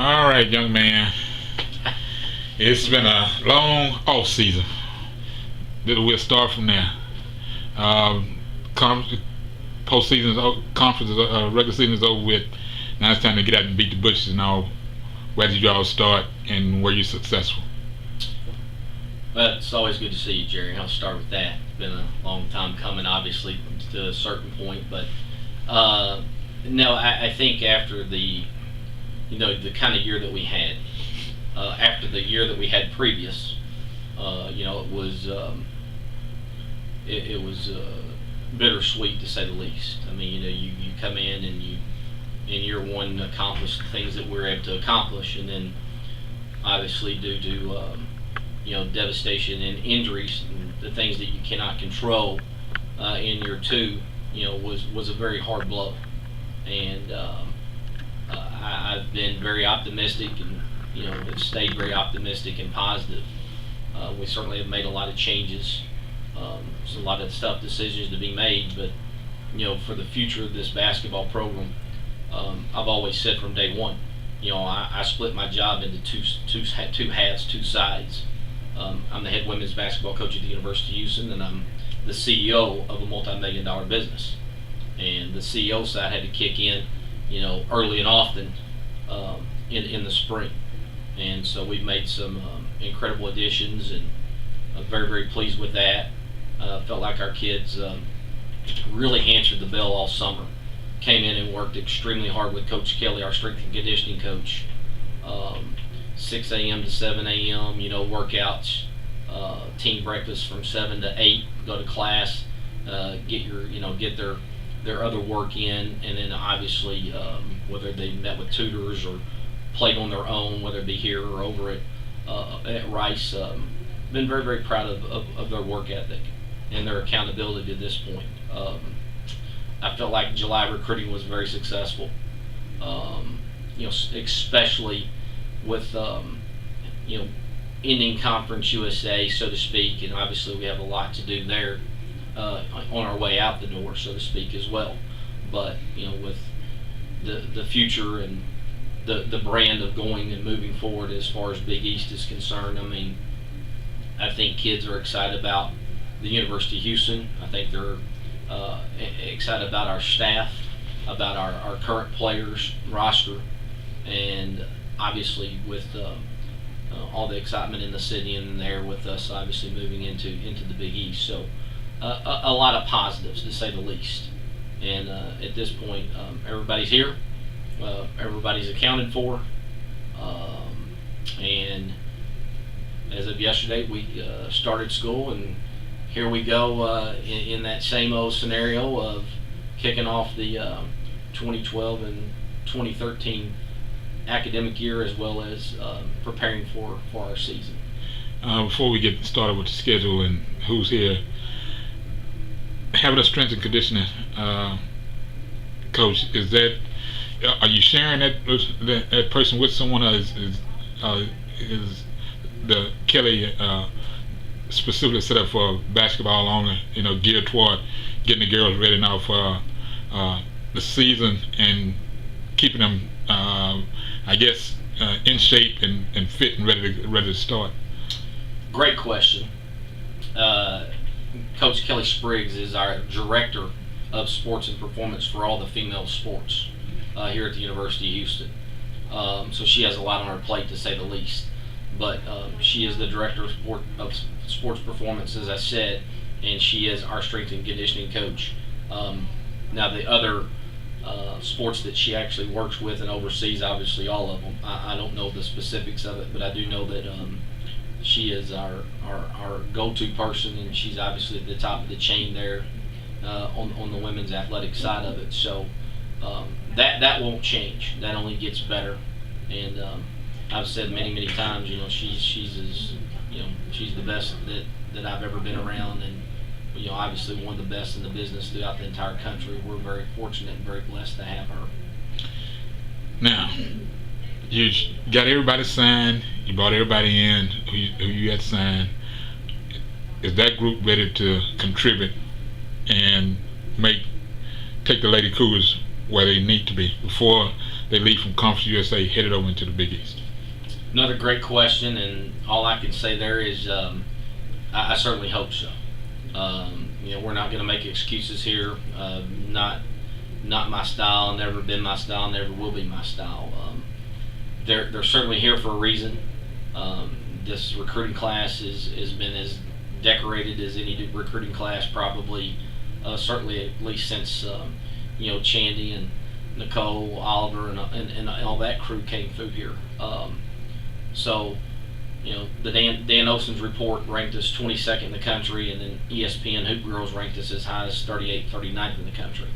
All right, young man. It's been a long off season. We'll start from there. Um, con- Postseason, conference, regular season is over with. Now it's time to get out and beat the bushes and all. Where did you all start, and were you successful? Well, it's always good to see you, Jerry. I'll start with that. It's been a long time coming, obviously, to a certain point, but no, I think after the kind of year that we had, after the year that we had previous, it was bittersweet to say the least. I mean, you come in and you in year one accomplish the things that we were able to accomplish, and then obviously due to devastation and injuries and the things that you cannot control in year two, was a very hard blow. And I've been very optimistic, and have stayed very optimistic and positive. We certainly have made a lot of changes. There's a lot of tough decisions to be made, but for the future of this basketball program, I've always said from day one, I split my job into two halves, two sides. I'm the head women's basketball coach at the University of Houston, and I'm the CEO of a multi-million-dollar business. And the CEO side had to kick in, early and often in the spring. And so we've made some incredible additions, and I'm very, very pleased with that. Felt like our kids really answered the bell all summer. Came in and worked extremely hard with Coach Kelly, our strength and conditioning coach. 6 a.m. to 7 a.m. Workouts, team breakfast from 7 to 8. Go to class, get their other work in, and then obviously whether they met with tutors or played on their own, whether it be here or over at Rice. Been very, very proud of their work ethic and their accountability to this point. I felt like July recruiting was very successful. Especially with ending Conference USA, so to speak, and obviously we have a lot to do there on our way out the door, so to speak, as well. But with the future and the brand of going and moving forward as far as Big East is concerned, I think kids are excited about the University of Houston. I think they're excited about our staff, about our current players roster, and obviously with all the excitement in the city and there with us obviously moving into the Big East. So a lot of positives, to say the least. And at this point, everybody's here, everybody's accounted for, and as of yesterday, we started school, and here we go in that same old scenario of kicking off the 2012 and 2013 academic year, as well as preparing for our season. Before we get started with the schedule and who's here, having a strength and conditioning coach, are you sharing that person with someone, or is the Kelly specifically set up for basketball only, geared toward getting the girls ready now for the season and keeping them, in shape and fit and ready to start? Great question. Coach Kelly Spriggs is our director of sports and performance for all the female sports here at the University of Houston. So she has a lot on her plate, to say the least. But she is the director of sports performance, as I said, and she is our strength and conditioning coach. Now the other sports that she actually works with and oversees, obviously all of them. I don't know the specifics of it, but I do know that she is our go-to person, and she's obviously at the top of the chain there on the women's athletic side of it. So that won't change. That only gets better. And I've said many times, she's the best that I've ever been around, and obviously one of the best in the business throughout the entire country. We're very fortunate and very blessed to have her. Now, you got everybody signed. You brought everybody in who you had signed. Is that group ready to contribute and take the Lady Cougars where they need to be before they leave from Conference USA headed over into the Big East? Another great question, and all I can say there is I certainly hope so. We're not going to make excuses here. Not my style. Never been my style. Never will be my style. They're certainly here for a reason. This recruiting class has been as decorated as any recruiting class probably, certainly at least since Chandy and Nicole, Oliver, and all that crew came through here. So, the Dan Olson's report ranked us 22nd in the country, and then ESPN Hoop Girls ranked us as high as 38th, 39th in the country.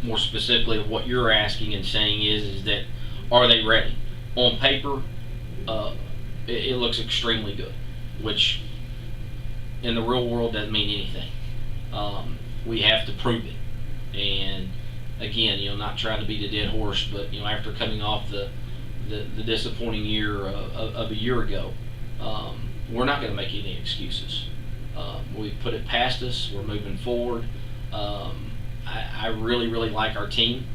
More specifically, what you're asking and saying is that are they ready? On paper, it looks extremely good, which in the real world doesn't mean anything. We have to prove it, and again, not trying to beat a dead horse, but after coming off the disappointing year of a year ago, we're not going to make any excuses. We've put it past us. We're moving forward. I really, really like our team.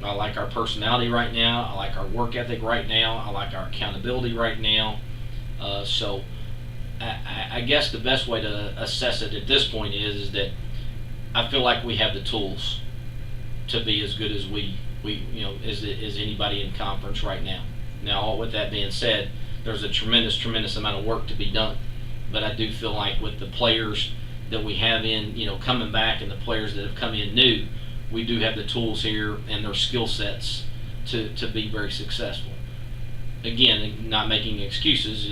I like our personality right now. I like our work ethic right now. I like our accountability right now. So I guess the best way to assess it at this point is that I feel like we have the tools to be as good as as anybody in conference right now. Now, with that being said, there's a tremendous amount of work to be done. But I do feel like with the players that we have in, coming back, and the players that have come in new, we do have the tools here and their skill sets to be very successful. Again, not making excuses,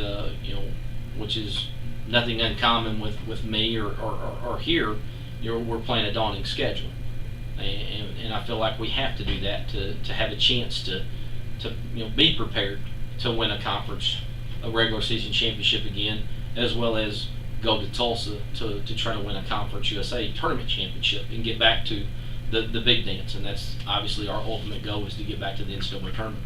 which is nothing uncommon with me or here. We're playing a daunting schedule, and I feel like we have to do that to have a chance to be prepared to win a regular season championship again, as well as go to Tulsa to try to win a Conference USA tournament championship and get back to the big dance. And that's obviously our ultimate goal, is to get back to the NCAA tournament.